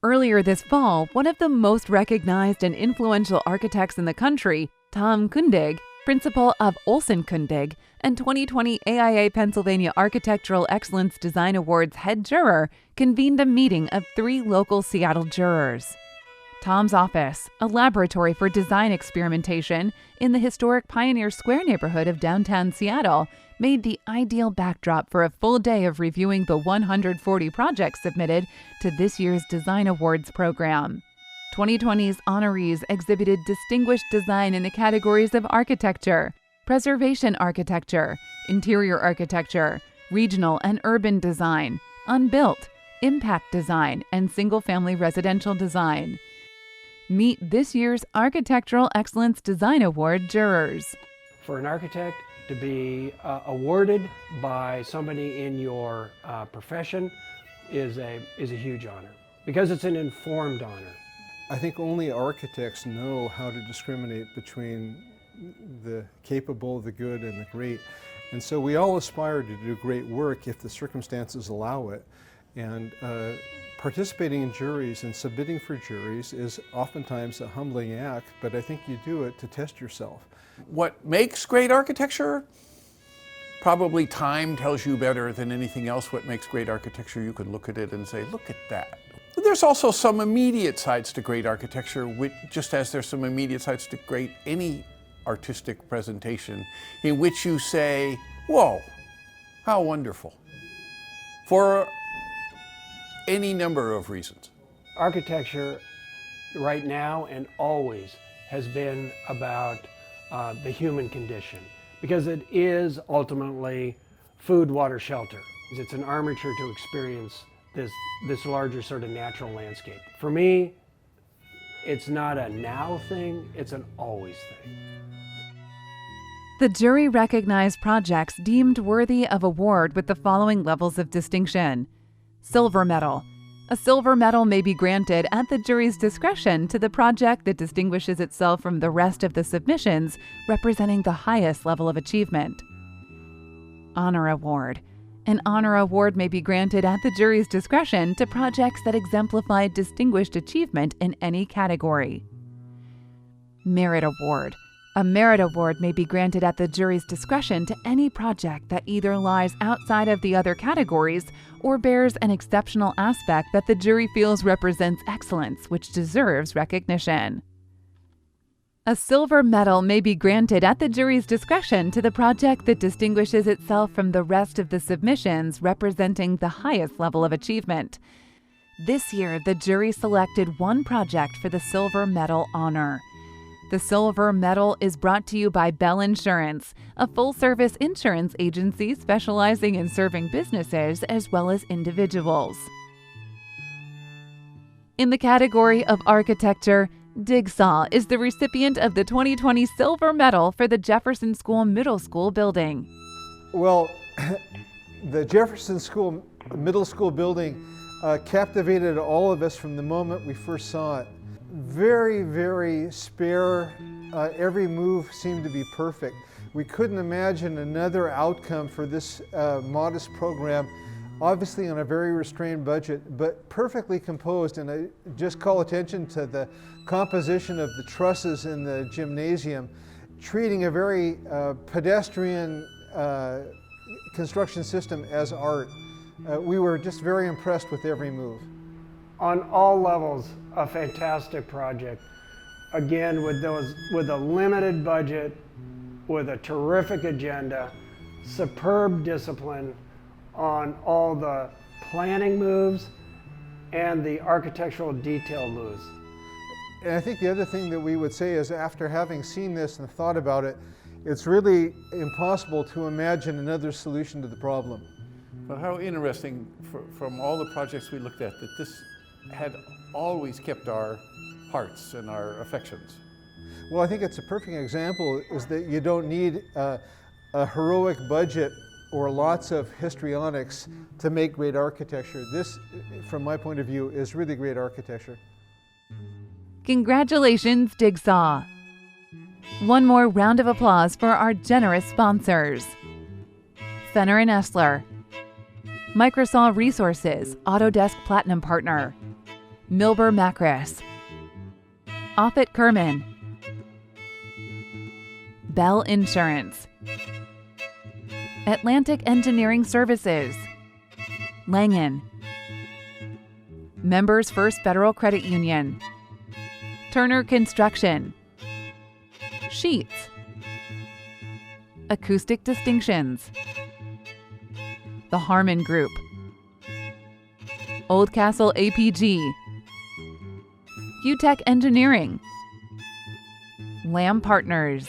Earlier this fall, one of the most recognized and influential architects in the country, Tom Kundig, principal of Olson Kundig, and 2020 AIA Pennsylvania Architectural Excellence Design Awards head juror, convened a meeting of 3 local Seattle jurors. Tom's office, a laboratory for design experimentation in the historic Pioneer Square neighborhood of downtown Seattle, made the ideal backdrop for a full day of reviewing the 140 projects submitted to this year's Design Awards program. 2020's honorees exhibited distinguished design in the categories of architecture, preservation architecture, interior architecture, regional and urban design, unbuilt, impact design, and single-family residential design. Meet this year's Architectural Excellence Design Award jurors. For an architect to be awarded by somebody in your profession is a huge honor, because it's an informed honor. I think only architects know how to discriminate between the capable, the good, and the great. And so we all aspire to do great work if the circumstances allow it. And participating in juries and submitting for juries is oftentimes a humbling act, but I think you do it to test yourself. What makes great architecture? Probably time tells you better than anything else what makes great architecture. You can look at it and say, look at that. There's also some immediate sides to great architecture, just as there's some immediate sides to any artistic presentation, in which you say, whoa, how wonderful, for any number of reasons. Architecture right now and always has been about the human condition, because it is ultimately food, water, shelter. It's an armature to experience this larger sort of natural landscape. For me, it's not a now thing, it's an always thing. The jury recognized projects deemed worthy of award with the following levels of distinction. Silver medal. A silver medal may be granted at the jury's discretion to the project that distinguishes itself from the rest of the submissions, representing the highest level of achievement. Honor award. An honor award may be granted at the jury's discretion to projects that exemplify distinguished achievement in any category. Merit award. A merit award may be granted at the jury's discretion to any project that either lies outside of the other categories or bears an exceptional aspect that the jury feels represents excellence, which deserves recognition. A silver medal may be granted at the jury's discretion to the project that distinguishes itself from the rest of the submissions, representing the highest level of achievement. This year, the jury selected one project for the silver medal honor. The silver medal is brought to you by Bell Insurance, a full-service insurance agency specializing in serving businesses as well as individuals. In the category of architecture, DIGSAU is the recipient of the 2020 Silver Medal for the Jefferson School Middle School building. Well, the Jefferson School Middle School building captivated all of us from the moment we first saw it. Very, very spare. Every move seemed to be perfect. We couldn't imagine another outcome for this modest program, obviously on a very restrained budget, but perfectly composed. And I just call attention to the composition of the trusses in the gymnasium, treating a very pedestrian construction system as art. We were just very impressed with every move. On all levels, a fantastic project. Again, with a limited budget, with a terrific agenda, superb discipline on all the planning moves and the architectural detail moves. And I think the other thing that we would say is, after having seen this and thought about it, it's really impossible to imagine another solution to the problem. But how interesting, from all the projects we looked at, that this had always kept our hearts and our affections. Well, I think it's a perfect example is that you don't need a heroic budget or lots of histrionics to make great architecture. This, from my point of view, is really great architecture. Congratulations, DIGSAU! One more round of applause for our generous sponsors. Fenner & Essler, Microsoft Resources, Autodesk Platinum Partner, Milber Macris, Offutt Kerman, Bell Insurance, Atlantic Engineering Services, Langen, Members First Federal Credit Union, Turner Construction, Sheets, Acoustic Distinctions, The Harmon Group, Oldcastle APG, UTech Engineering, Lamb Partners.